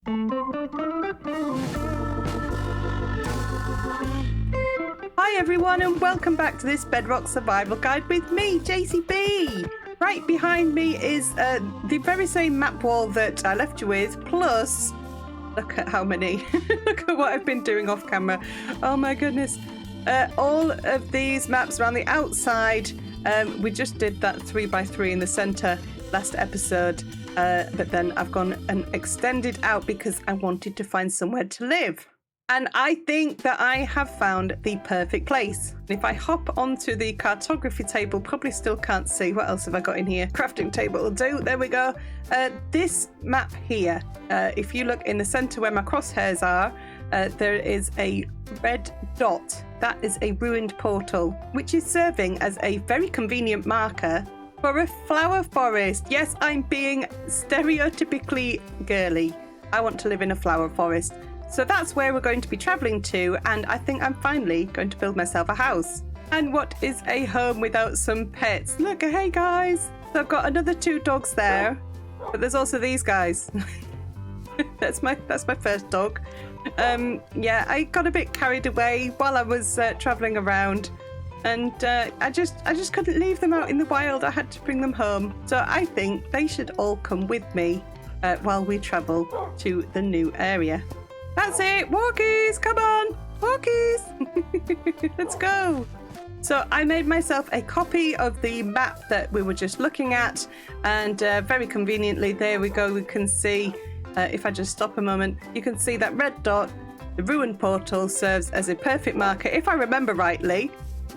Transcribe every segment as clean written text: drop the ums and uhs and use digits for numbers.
Hi everyone and welcome back to this Bedrock survival guide with me, JCB. Right behind me is the very same map wall that I left you with, plus look at how many, look at what I've been doing off camera. Oh my goodness. All of these maps around the outside. We just did that 3x3 in the center last episode, but then I've gone and extended out because I wanted to find somewhere to live. And I think that I have found the perfect place. If I hop onto the cartography table, probably still can't see. What else have I got in here? Crafting table will do. There we go. This map here, if you look in the center where my crosshairs are, there is a red dot. That is a ruined portal, which is serving as a very convenient marker for a flower forest. Yes, I'm being stereotypically girly. I want to live in a flower forest. So that's where we're going to be traveling to, and I think I'm finally going to build myself a house. And what is a home without some pets? Look, hey guys! So I've got another 2 dogs there, but there's also these guys. That's my first dog. Yeah, I got a bit carried away while I was traveling around, and I just couldn't leave them out in the wild. I had to bring them home. So I think they should all come with me while we travel to the new area. That's it, walkies, come on, walkies. Let's go. So I made myself a copy of the map that we were just looking at, and very conveniently, there we go, we can see, if I just stop a moment, you can see that red dot. The ruined portal serves as a perfect marker. If I remember rightly,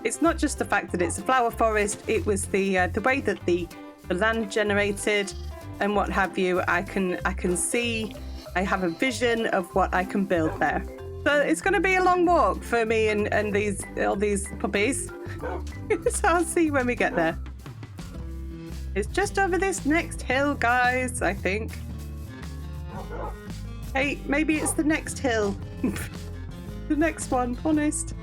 it's not just the fact that it's a flower forest, it was the way that the land generated and what have you. I can see, I have a vision of what I can build there. So it's going to be a long walk for me and all these puppies. So I'll see when we get there. It's just over this next hill, guys, I think. Hey, maybe it's the next hill. The next one, honest.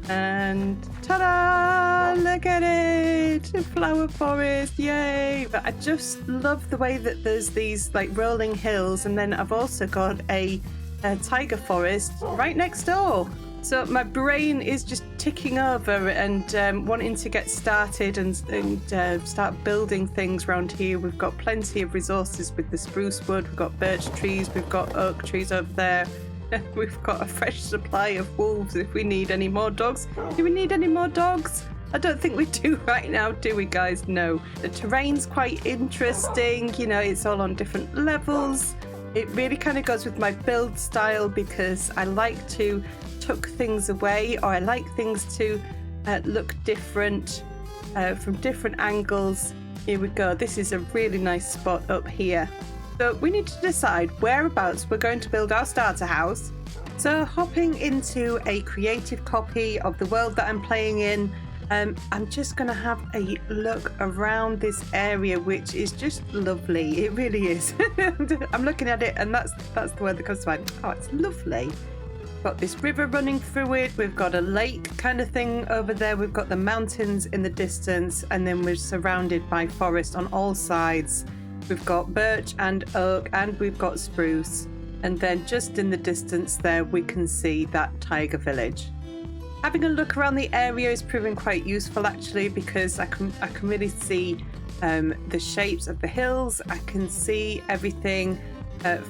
And ta-da! Look at it! A flower forest, yay! But I just love the way that there's these like rolling hills, and then I've also got a tiger forest right next door. So my brain is just ticking over and wanting to get started and start building things around here. We've got plenty of resources with the spruce wood, we've got birch trees, we've got oak trees over there. We've got a fresh supply of wolves if we need any more dogs. Do we need any more dogs? I don't think we do right now, do we guys? No. The terrain's quite interesting. You know, it's all on different levels. It really kind of goes with my build style because I like to tuck things away, or I like things to look different from different angles. Here we go. This is a really nice spot up here. So we need to decide whereabouts we're going to build our starter house. So hopping into a creative copy of the world that I'm playing in, I'm just going to have a look around this area, which is just lovely. It really is. I'm looking at it and that's the word that comes to mind. Oh, it's lovely. Got this river running through it. We've got a lake kind of thing over there. We've got the mountains in the distance, and then we're surrounded by forest on all sides. We've got birch and oak, and we've got spruce. And then just in the distance there, we can see that tiger village. Having a look around the area is proving quite useful actually, because I can really see the shapes of the hills. I can see everything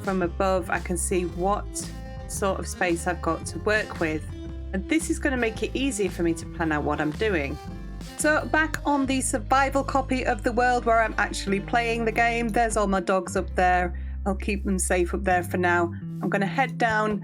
from above. I can see what sort of space I've got to work with. And this is going to make it easier for me to plan out what I'm doing. So back on the survival copy of the world where I'm actually playing the game, there's all my dogs up there. I'll keep them safe up there for now. I'm going to head down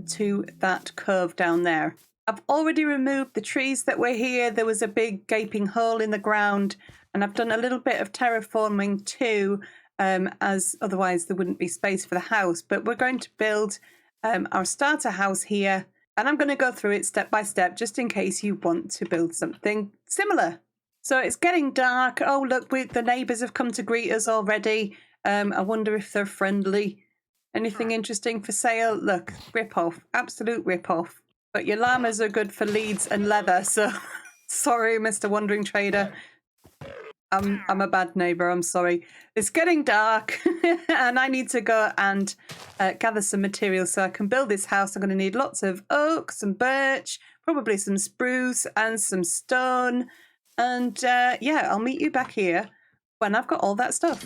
to that cove down there. I've already removed the trees that were here. There was a big gaping hole in the ground, and I've done a little bit of terraforming too, as otherwise there wouldn't be space for the house. But we're going to build our starter house here. And I'm going to go through it step by step, just in case you want to build something similar. So it's getting dark. Oh, look, the neighbours have come to greet us already. I wonder if they're friendly. Anything interesting for sale? Look, rip-off. Absolute rip-off. But your llamas are good for leads and leather, so sorry, Mr. Wandering Trader. I'm a bad neighbour, I'm sorry. It's getting dark and I need to go and gather some materials so I can build this house. I'm going to need lots of oak, some birch, probably some spruce and some stone. And yeah, I'll meet you back here when I've got all that stuff.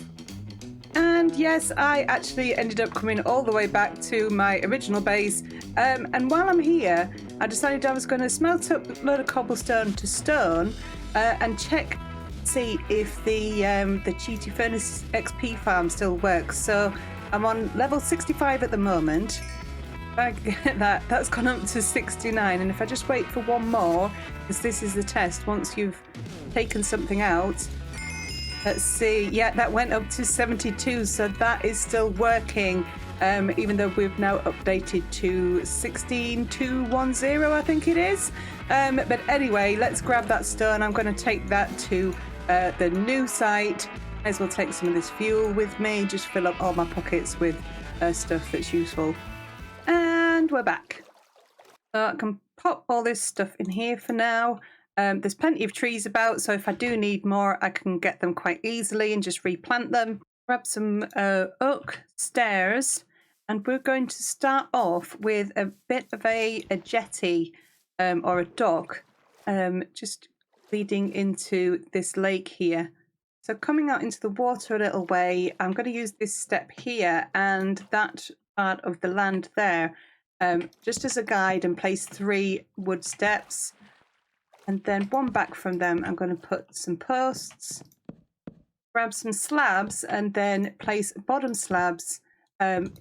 And yes, I actually ended up coming all the way back to my original base. And while I'm here, I decided I was going to smelt up a load of cobblestone to stone and check, see if the cheaty furnace XP farm still works. So I'm on level 65 at the moment. If I get that's gone up to 69. And if I just wait for one more, because this is the test, once you've taken something out. Let's see. Yeah, that went up to 72, so that is still working, even though we've now updated to 16210, I think it is. But anyway, let's grab that stone. I'm going to take that to the new site. May as well take some of this fuel with me, just fill up all my pockets with stuff that's useful. And we're back. So I can pop all this stuff in here for now. There's plenty of trees about, so if I do need more, I can get them quite easily and just replant them. Grab some oak stairs, and we're going to start off with a bit of a jetty or a dock, just leading into this lake here. So coming out into the water a little way, I'm going to use this step here and that part of the land there just as a guide and place 3 wood steps. And then one back from them, I'm going to put some posts, grab some slabs, and then place bottom slabs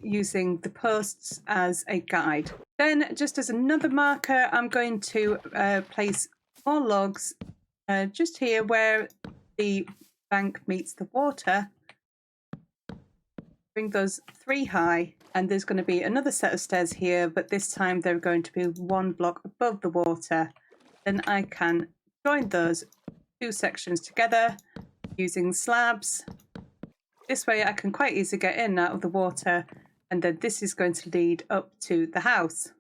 using the posts as a guide. Then, just as another marker, I'm going to place more logs just here where the bank meets the water. Bring those 3 high, and there's going to be another set of stairs here, but this time they're going to be 1 block above the water. Then I can join those 2 sections together using slabs. This way I can quite easily get in and out of the water, and then this is going to lead up to the house.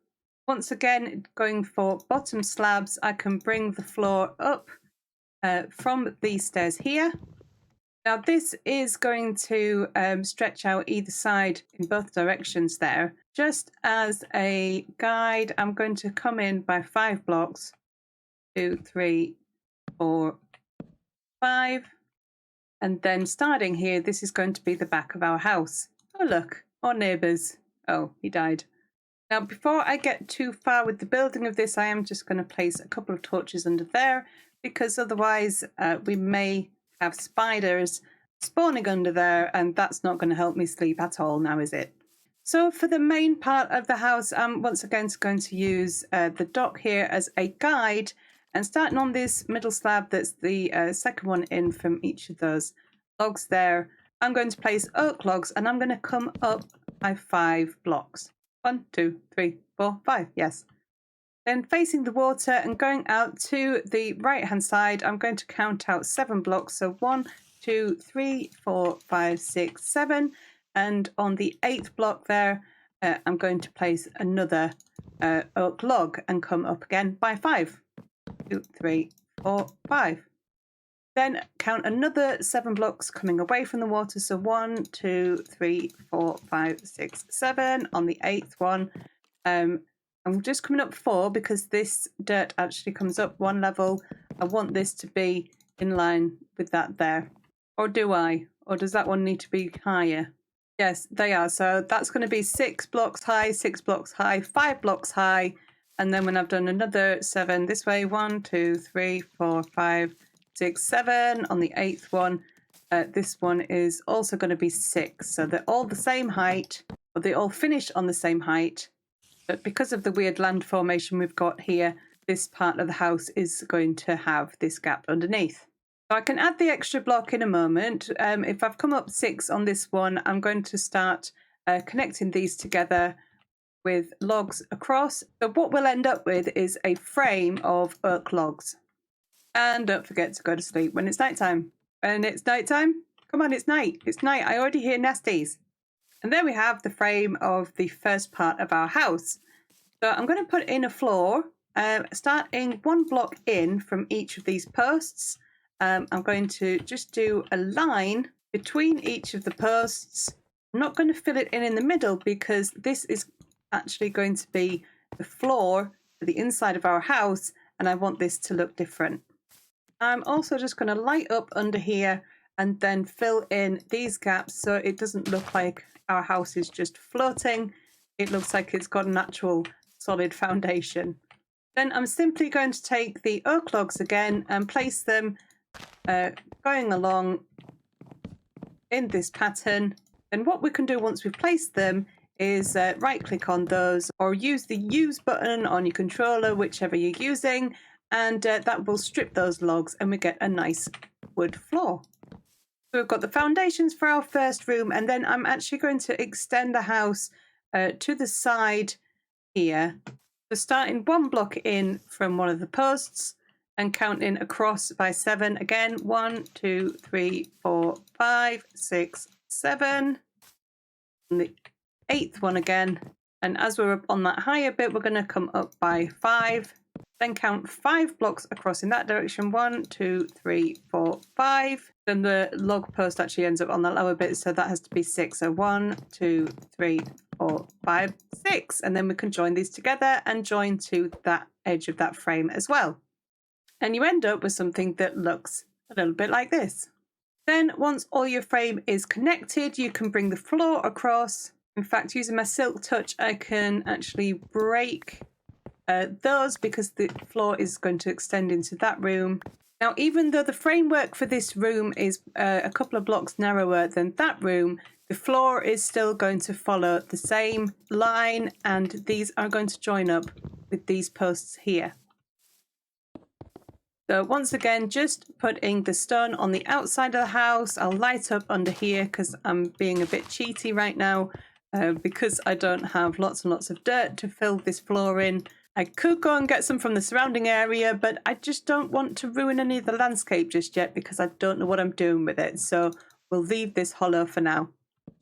Once again, going for bottom slabs, I can bring the floor up from these stairs here. Now this is going to stretch out either side in both directions there. Just as a guide, I'm going to come in by 5 blocks. 2, 3, 4, 5, and then starting here, this is going to be the back of our house. Oh look, our neighbours. Oh, he died. Now before I get too far with the building of this, I am just going to place a couple of torches under there, because otherwise we may have spiders spawning under there, and that's not going to help me sleep at all now, is it? So for the main part of the house, I'm once again going to use the dock here as a guide. And starting on this middle slab, that's the second one in from each of those logs there, I'm going to place oak logs, and I'm going to come up by 5 blocks. 1, 2, 3, 4, 5, yes. Then facing the water and going out to the right-hand side, I'm going to count out 7 blocks. So 1, 2, 3, 4, 5, 6, 7. And on the 8th block there, I'm going to place another oak log and come up again by 5. 2, 3, 4, 5. Then count another 7 blocks coming away from the water. So 1, 2, 3, 4, 5, 6, 7. On the 8th one, I'm just coming up 4 because this dirt actually comes up 1 level. I want this to be in line with that there. Or do I? Or does that one need to be higher? Yes, they are. So that's going to be 6 blocks high, 6 blocks high, 5 blocks high. And then when I've done another 7 this way, 1, 2, 3, 4, 5, 6, 7. On the 8th one, this one is also going to be 6. So they're all the same height, or they all finish on the same height. But because of the weird land formation we've got here, this part of the house is going to have this gap underneath. So I can add the extra block in a moment. If I've come up 6 on this one, I'm going to start connecting these together with logs across. So what we'll end up with is a frame of oak logs. And don't forget to go to sleep when it's nighttime. When it's nighttime, come on, it's night. It's night. I already hear nesties. And there we have the frame of the first part of our house. So I'm going to put in a floor, starting 1 block in from each of these posts. I'm going to just do a line between each of the posts. I'm not going to fill it in the middle because this is actually going to be the floor for the inside of our house, and I want this to look different. I'm also just going to light up under here and then fill in these gaps so it doesn't look like our house is just floating. It looks like it's got an actual solid foundation. Then I'm simply going to take the oak logs again and place them going along in this pattern. And what we can do once we've placed them is right click on those or use the use button on your controller, whichever you're using, and that will strip those logs and we get a nice wood floor. So we've got the foundations for our first room, and then I'm actually going to extend the house to the side here. So starting one block in from one of the posts and counting across by 7 again. 1, 2, 3, 4, 5, 6, 7. And the 8th one again. And as we're up on that higher bit, we're going to come up by 5. Then count 5 blocks across in that direction. 1, 2, 3, 4, 5. Then the log post actually ends up on the lower bit, so that has to be 6. So 1, 2, 3, 4, 5, 6. And then we can join these together and join to that edge of that frame as well. And you end up with something that looks a little bit like this. Then once all your frame is connected, you can bring the floor across. In fact, using my silk touch, I can actually break those because the floor is going to extend into that room. Now, even though the framework for this room is a couple of blocks narrower than that room, the floor is still going to follow the same line, and these are going to join up with these posts here. So once again, just putting the stone on the outside of the house. I'll light up under here because I'm being a bit cheaty right now because I don't have lots and lots of dirt to fill this floor in. I could go and get some from the surrounding area, but I just don't want to ruin any of the landscape just yet because I don't know what I'm doing with it. So we'll leave this hollow for now.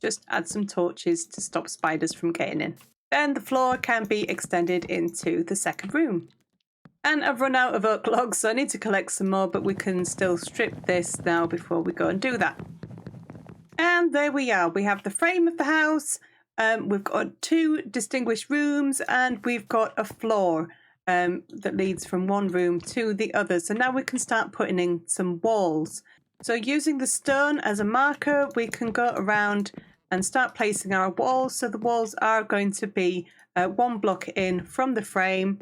Just add some torches to stop spiders from getting in. Then the floor can be extended into the second room. And I've run out of oak logs, so I need to collect some more, but we can still strip this now before we go and do that. And there we are. We have the frame of the house. We've got 2 distinguished rooms, and we've got a floor that leads from one room to the other. So now we can start putting in some walls. So using the stone as a marker, we can go around and start placing our walls. So the walls are going to be 1 block in from the frame.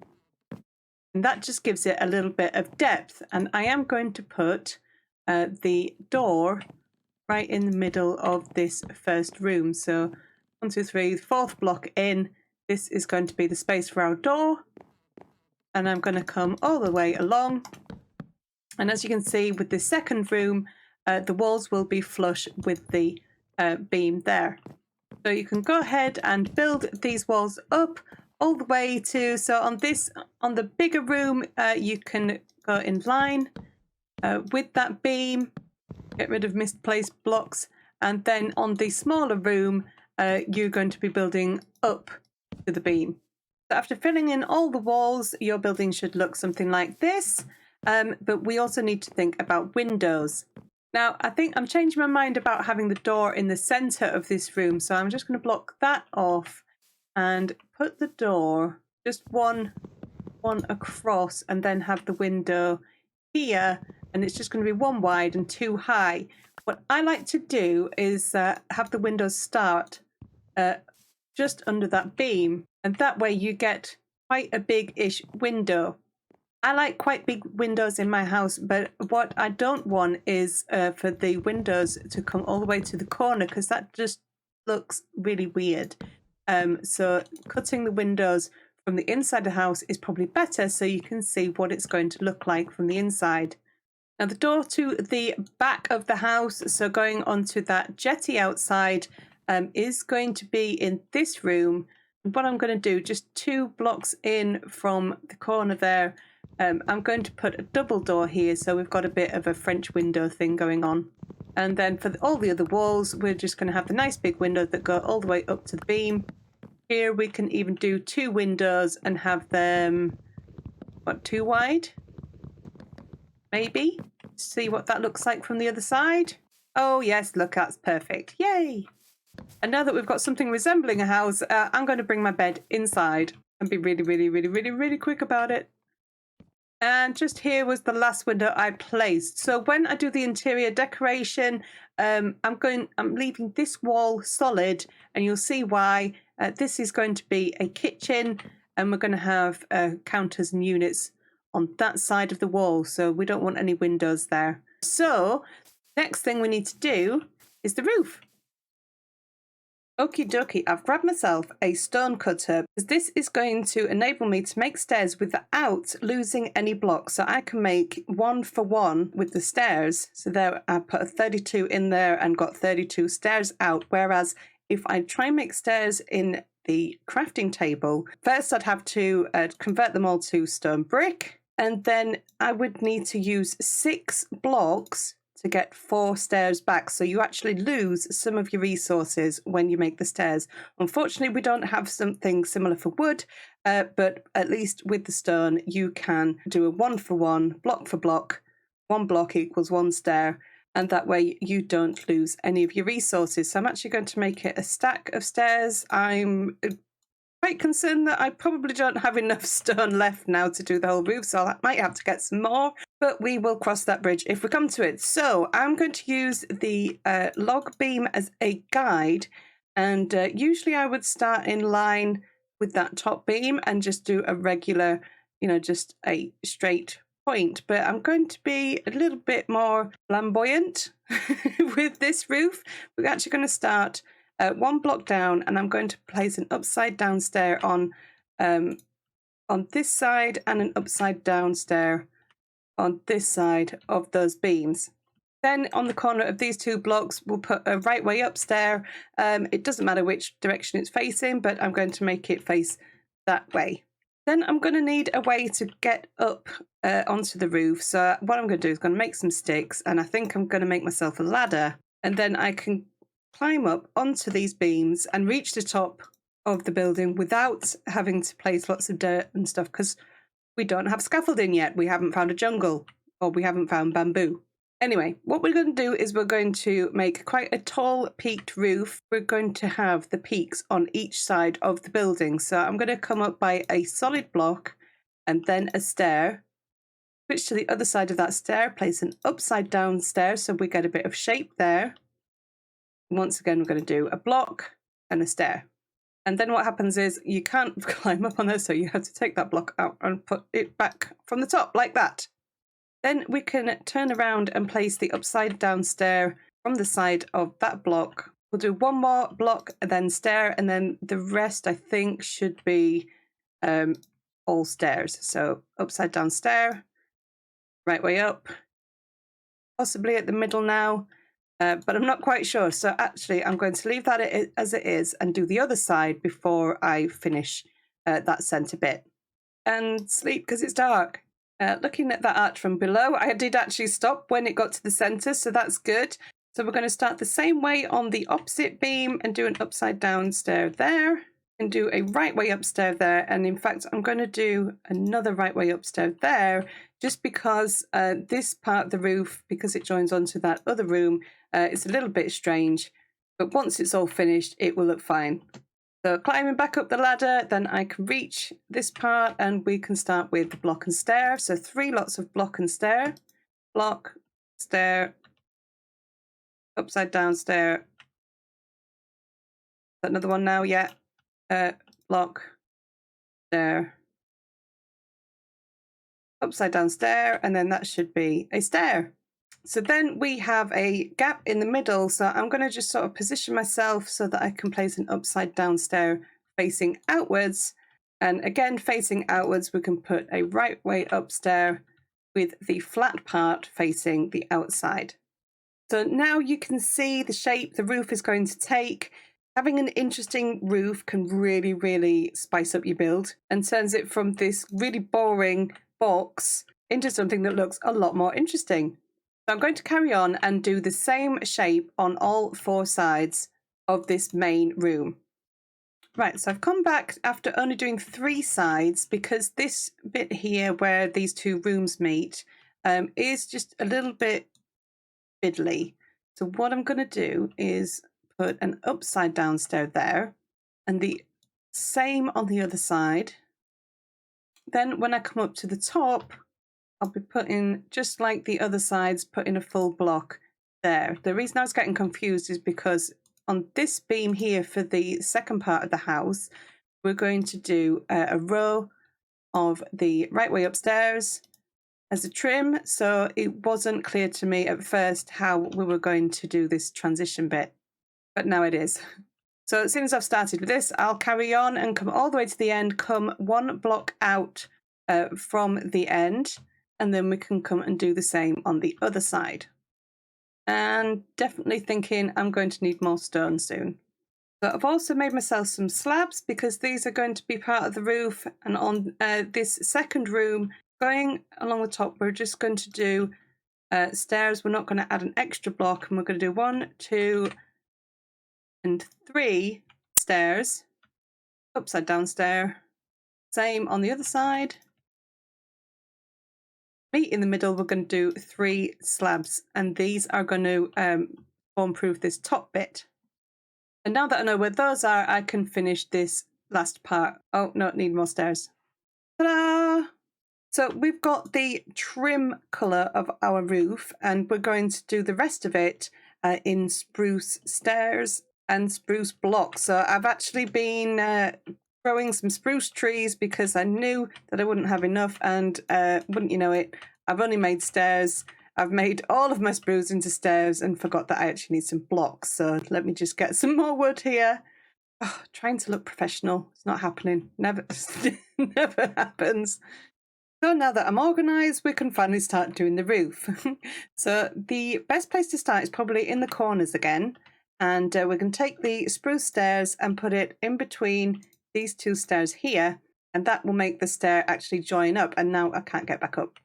And that just gives it a little bit of depth. And I am going to put the door right in the middle of this first room. So 1, 2, 3, 4th block in. This is going to be the space for our door. And I'm going to come all the way along. And as you can see with the second room, the walls will be flush with the beam there. So you can go ahead and build these walls up all the way to, so on the bigger room, you can go in line with that beam, get rid of misplaced blocks, and then on the smaller room, you're going to be building up to the beam. So after filling in all the walls, your building should look something like this, but we also need to think about windows. Now, I think I'm changing my mind about having the door in the center of this room, so I'm just going to block that off and put the door just one across, and then have the window here, and it's just going to be 1 wide and 2 high. What I like to do is have the windows start just under that beam, and that way you get quite a big-ish window. I like quite big windows in my house, but what I don't want is for the windows to come all the way to the corner, because that just looks really weird. So cutting the windows from the inside of the house is probably better, so you can see what it's going to look like from the inside. Now the door to the back of the house, so going onto that jetty outside, is going to be in this room. And what I'm going to do, just 2 blocks in from the corner there, I'm going to put a double door here, so we've got a bit of a French window thing going on. And then for all the other walls, we're just going to have the nice big windows that go all the way up to the beam. Here we can even do 2 windows and have them, what, 2 wide? Maybe? see what that looks like from the other side. Oh yes, look, that's perfect. Yay! And now that we've got something resembling a house, I'm going to bring my bed inside and be really quick about it. And just here was the last window I placed. So when I do the interior decoration, I'm leaving this wall solid, and you'll see why. This is going to be a kitchen, and we're going to have counters and units on that side of the wall. So we don't want any windows there. So next thing we need to do is the roof. Okie dokie, I've grabbed myself a stone cutter because this is going to enable me to make stairs without losing any blocks. So I can make 1 for 1 with the stairs. So there I put a 32 in there and got 32 stairs out. Whereas if I try and make stairs in the crafting table, first I'd have to convert them all to stone brick. And then I would need to use 6 blocks to get 4 stairs back. So you actually lose some of your resources when you make the stairs. Unfortunately, we don't have something similar for wood, but at least with the stone, you can do a 1 for 1, block for block. 1 block equals 1 stair, and that way you don't lose any of your resources. So I'm actually going to make it a stack of stairs. I'm quite concerned that I probably don't have enough stone left now to do the whole roof, so I might have to get some more, but we will cross that bridge if we come to it. So I'm going to use the log beam as a guide, and usually I would start in line with that top beam and just do a regular, just a straight point, but I'm going to be a little bit more flamboyant with this roof. We're actually going to start 1 block down, and I'm going to place an upside down stair on this side and an upside down stair on this side of those beams. Then on the corner of these 2 blocks, we'll put a right way up stair. It doesn't matter which direction it's facing, but I'm going to make it face that way. Then I'm going to need a way to get up onto the roof. So what I'm going to do is going to make some sticks, and I think I'm going to make myself a ladder, and then I can climb up onto these beams and reach the top of the building without having to place lots of dirt and stuff, because we don't have scaffolding yet. We haven't found a jungle, or we haven't found bamboo. Anyway, what we're going to do is we're going to make quite a tall peaked roof. We're going to have the peaks on each side of the building. So I'm going to come up by a solid block and then a stair. Switch to the other side of that stair, place an upside down stair so we get a bit of shape there. Once again, we're going to do a block and a stair. And then what happens is you can't climb up on those, so you have to take that block out and put it back from the top like that. Then we can turn around and place the upside down stair from the side of that block. We'll do 1 more block and then stair, and then the rest I think should be all stairs. So upside down stair, right way up, possibly at the middle now. But I'm not quite sure. So actually, I'm going to leave that as it is and do the other side before I finish that centre bit. And sleep because it's dark. Looking at that arch from below, I did actually stop when it got to the centre, so that's good. So we're going to start the same way on the opposite beam and do an upside down stair there, and do a right way up stair there. And in fact, I'm going to do another right way up stair there, just because this part of the roof, because it joins onto that other room, it's a little bit strange, but once it's all finished, it will look fine. So climbing back up the ladder, then I can reach this part and we can start with the block and stair. So 3 lots of block and stair. Block, stair, upside down stair. Another one now, yeah. Block, stair, upside down stair, and then that should be a stair. So then we have a gap in the middle, so I'm going to just sort of position myself so that I can place an upside down stair facing outwards. And again, facing outwards, we can put a right way up stair with the flat part facing the outside. So now you can see the shape the roof is going to take. Having an interesting roof can really spice up your build and turns it from this really boring box into something that looks a lot more interesting. So I'm going to carry on and do the same shape on all 4 sides of this main room. Right, so I've come back after only doing 3 sides because this bit here where these 2 rooms meet, is just a little bit fiddly. So what I'm going to do is put an upside down stair there and the same on the other side. Then when I come up to the top, I'll be putting, just like the other sides, putting a full block there. The reason I was getting confused is because on this beam here for the second part of the house, we're going to do a row of the right way upstairs as a trim. So it wasn't clear to me at first how we were going to do this transition bit, but now it is. So as soon as I've started with this, I'll carry on and come all the way to the end, come one block out from the end, and then we can come and do the same on the other side. And definitely thinking I'm going to need more stone soon. So I've also made myself some slabs because these are going to be part of the roof. And on this second room, going along the top, we're just going to do stairs. We're not going to add an extra block, and we're going to do 1, 2, and 3 stairs, upside down stair. Same on the other side. Meet in the middle, we're going to do 3 slabs, and these are going to form-proof this top bit. And now that I know where those are, I can finish this last part. Oh, no, need more stairs. Ta-da! So we've got the trim colour of our roof, and we're going to do the rest of it in spruce stairs and spruce blocks. So I've actually been growing some spruce trees because I knew that I wouldn't have enough, and wouldn't you know it, I've only made stairs. I've made all of my spruce into stairs and forgot that I actually need some blocks. So let me just get some more wood here. Oh, trying to look professional. It's not happening. Never, never happens. So now that I'm organised, we can finally start doing the roof. So the best place to start is probably in the corners again. And we're going to take the spruce stairs and put it in between these 2 stairs here. And that will make the stair actually join up. And now I can't get back up.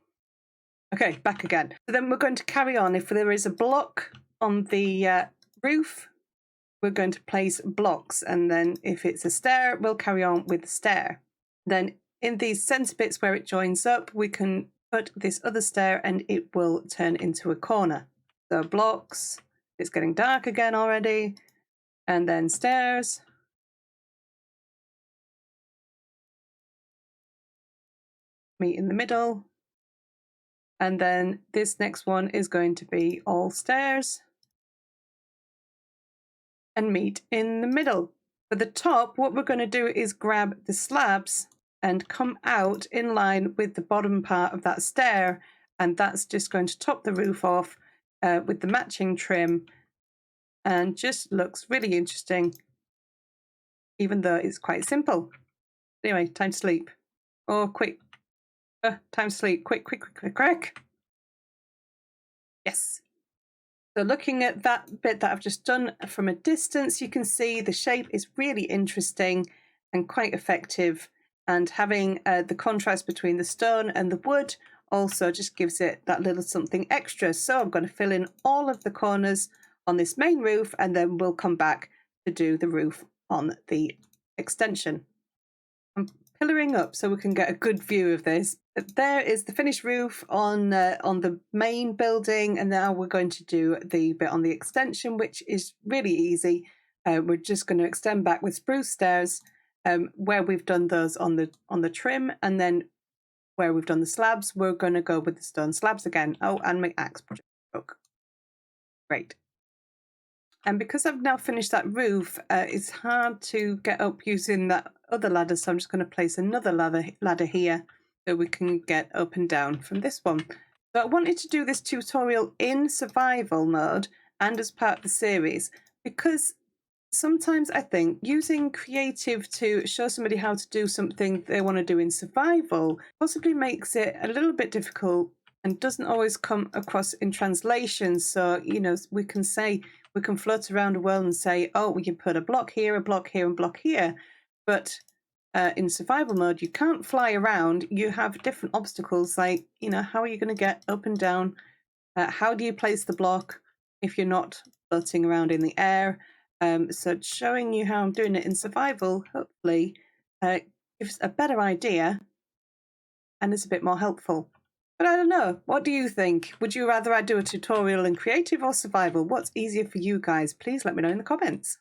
Okay, back again. So then we're going to carry on. If there is a block on the roof, we're going to place blocks. And then if it's a stair, we'll carry on with the stair. Then in these centre bits where it joins up, we can put this other stair and it will turn into a corner. So blocks, it's getting dark again already. And then stairs. Meet in the middle. And then this next one is going to be all stairs and meet in the middle. For the top, what we're going to do is grab the slabs and come out in line with the bottom part of that stair. And that's just going to top the roof off with the matching trim, and just looks really interesting, even though it's quite simple. Anyway, time to sleep. Oh, quick. Time to sleep. Quick, quick, quick, quick, quick. Yes. So looking at that bit that I've just done from a distance, you can see the shape is really interesting and quite effective. And having the contrast between the stone and the wood also just gives it that little something extra. So I'm going to fill in all of the corners on this main roof, and then we'll come back to do the roof on the extension. I'm pillaring up so we can get a good view of this. There is the finished roof on the main building, and now we're going to do the bit on the extension, which is really easy. We're just going to extend back with spruce stairs where we've done those on the trim, and then where we've done the slabs, we're going to go with the stone slabs again. Oh, and my axe project broke. Great. And because I've now finished that roof, it's hard to get up using that other ladder, so I'm just going to place another ladder here so we can get up and down from this one. So I wanted to do this tutorial in survival mode and as part of the series, because sometimes I think using creative to show somebody how to do something they want to do in survival possibly makes it a little bit difficult and doesn't always come across in translation. So, you know, we can float around the world and say, oh, we can put a block here, a block here, and a block here. But in survival mode, you can't fly around. You have different obstacles, like, you know, how are you going to get up and down? How do you place the block if you're not floating around in the air? So showing you how I'm doing it in survival, hopefully, gives a better idea and is a bit more helpful. But I don't know. What do you think? Would you rather I do a tutorial in creative or survival? What's easier for you guys? Please let me know in the comments.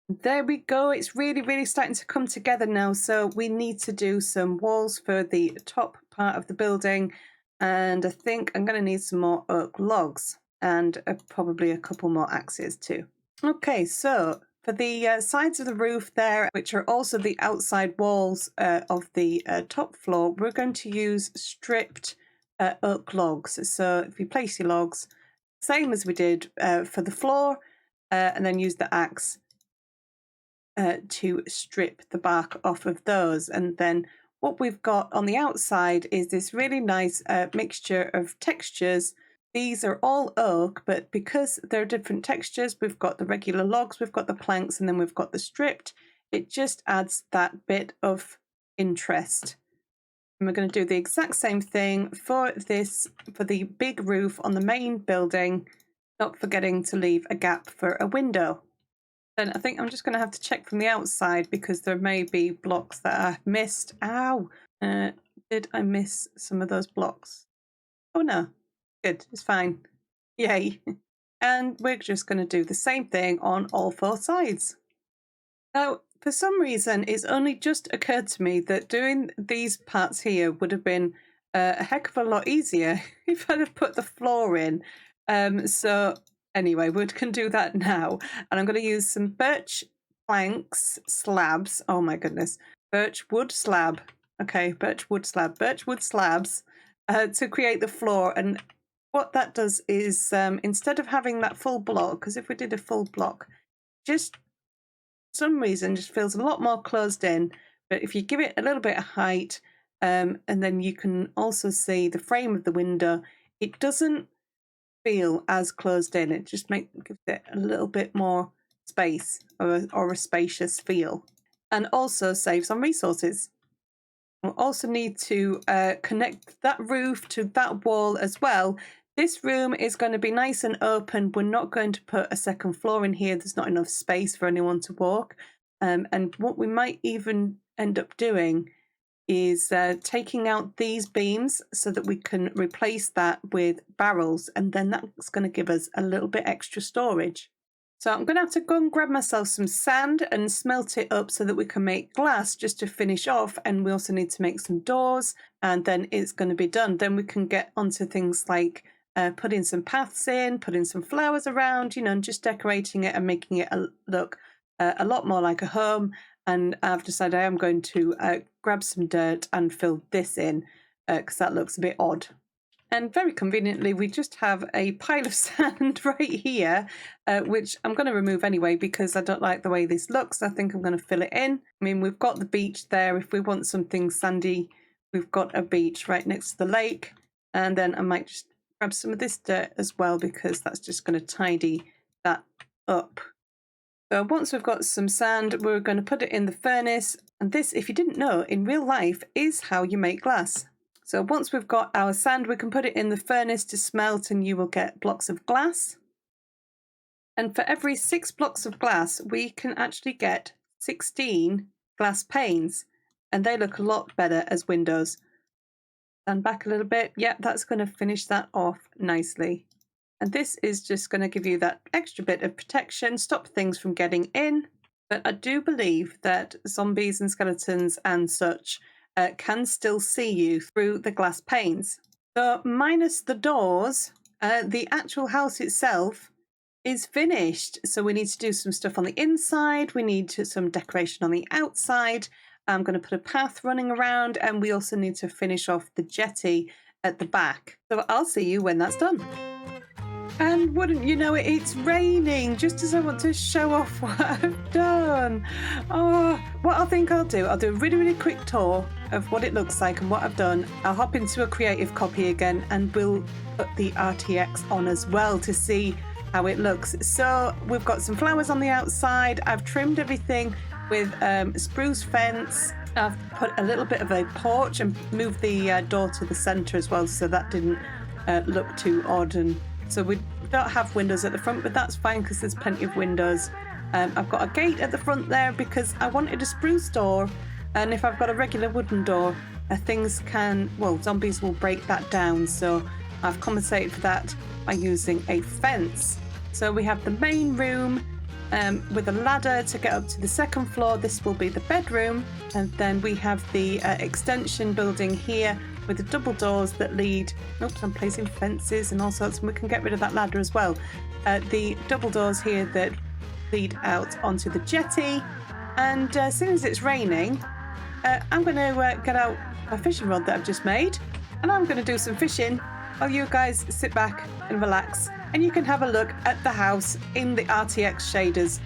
There we go. It's really, really starting to come together now. So we need to do some walls for the top part of the building. And I think I'm going to need some more oak logs and probably a couple more axes too. Okay, so for the sides of the roof there, which are also the outside walls of the top floor, we're going to use stripped oak logs. So if you place your logs, same as we did for the floor, and then use the axe to strip the bark off of those. And then what we've got on the outside is this really nice mixture of textures. These are all oak, but because they're different textures, we've got the regular logs, we've got the planks, and then we've got the stripped. It just adds that bit of interest. And we're going to do the exact same thing for the big roof on the main building, not forgetting to leave a gap for a window. Then I think I'm just going to have to check from the outside because there may be blocks that I missed. Ow! Did I miss some of those blocks? Oh no. Good, it's fine. Yay. And we're just going to do the same thing on all four sides. Now, for some reason, it's only just occurred to me that doing these parts here would have been a heck of a lot easier if I'd have put the floor in. So anyway, we can do that now. And I'm going to use some birch planks, slabs. Oh my goodness. Birch wood slab. Okay, birch wood slabs to create the floor. And what that does is instead of having that full block, because if we did a full block, just some reason just feels a lot more closed in. But if you give it a little bit of height, and then you can also see the frame of the window, it doesn't feel as closed in. It just gives it a little bit more space or a spacious feel, and also saves on resources. We'll also need to connect that roof to that wall as well. This room is going to be nice and open. We're not going to put a second floor in here. There's not enough space for anyone to walk. And what we might even end up doing is taking out these beams so that we can replace that with barrels. And then that's going to give us a little bit extra storage. So I'm going to have to go and grab myself some sand and smelt it up so that we can make glass just to finish off. And we also need to make some doors, and then it's going to be done. Then we can get onto things like putting some paths in, putting some flowers around, and just decorating it and making it look a lot more like a home. And I've decided I am going to grab some dirt and fill this in because that looks a bit odd. And very conveniently, we just have a pile of sand right here, which I'm going to remove anyway because I don't like the way this looks. I think I'm going to fill it in. I mean, we've got the beach there. If we want something sandy, we've got a beach right next to the lake. And then I might just grab some of this dirt as well because that's just going to tidy that up. So once we've got some sand, we're going to put it in the furnace. And this, if you didn't know, in real life is how you make glass. So once we've got our sand, we can put it in the furnace to smelt and you will get blocks of glass. And for every 6 blocks of glass, we can actually get 16 glass panes. And they look a lot better as windows. Stand back a little bit. Yeah, that's going to finish that off nicely. And this is just going to give you that extra bit of protection, stop things from getting in. But I do believe that zombies and skeletons and such can still see you through the glass panes. So minus the doors, the actual house itself is finished. So we need to do some stuff on the inside. We need some decoration on the outside. I'm going to put a path running around, and we also need to finish off the jetty at the back. So I'll see you when that's done. And wouldn't you know it, it's raining just as I want to show off what I've done. Oh, what I think I'll do a really, really quick tour of what it looks like and what I've done. I'll hop into a creative copy again and we'll put the RTX on as well to see how it looks. So we've got some flowers on the outside. I've trimmed everything with spruce fence. I've put a little bit of a porch and moved the door to the center as well so that didn't look too odd. And so we don't have windows at the front, but that's fine because there's plenty of windows. I've got a gate at the front there because I wanted a spruce door, and if I've got a regular wooden door, zombies will break that down. So I've compensated for that by using a fence. So we have the main room with a ladder to get up to the second floor. This will be the bedroom. And then we have the extension building here with the double doors that lead... Oops, I'm placing fences and all sorts. And we can get rid of that ladder as well. The double doors here that lead out onto the jetty. And as soon as it's raining, I'm going to get out my fishing rod that I've just made. And I'm going to do some fishing while you guys sit back and relax. And you can have a look at the house in the RTX shaders,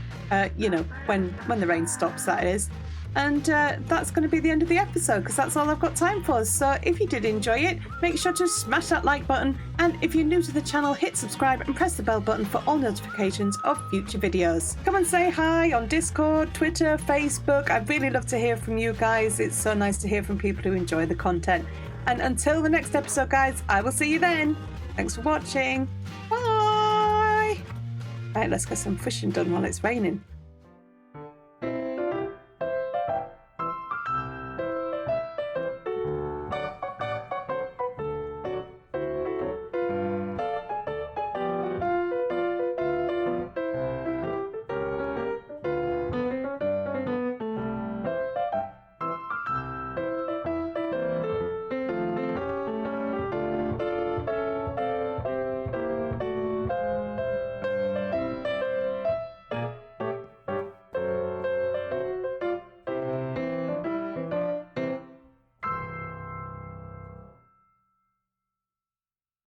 when the rain stops, that is. And that's going to be the end of the episode because that's all I've got time for. So if you did enjoy it, make sure to smash that like button. And if you're new to the channel, hit subscribe and press the bell button for all notifications of future videos. Come and say hi on Discord, Twitter, Facebook. I'd really love to hear from you guys. It's so nice to hear from people who enjoy the content. And until the next episode, guys, I will see you then. Thanks for watching. Bye. Right, let's get some fishing done while it's raining.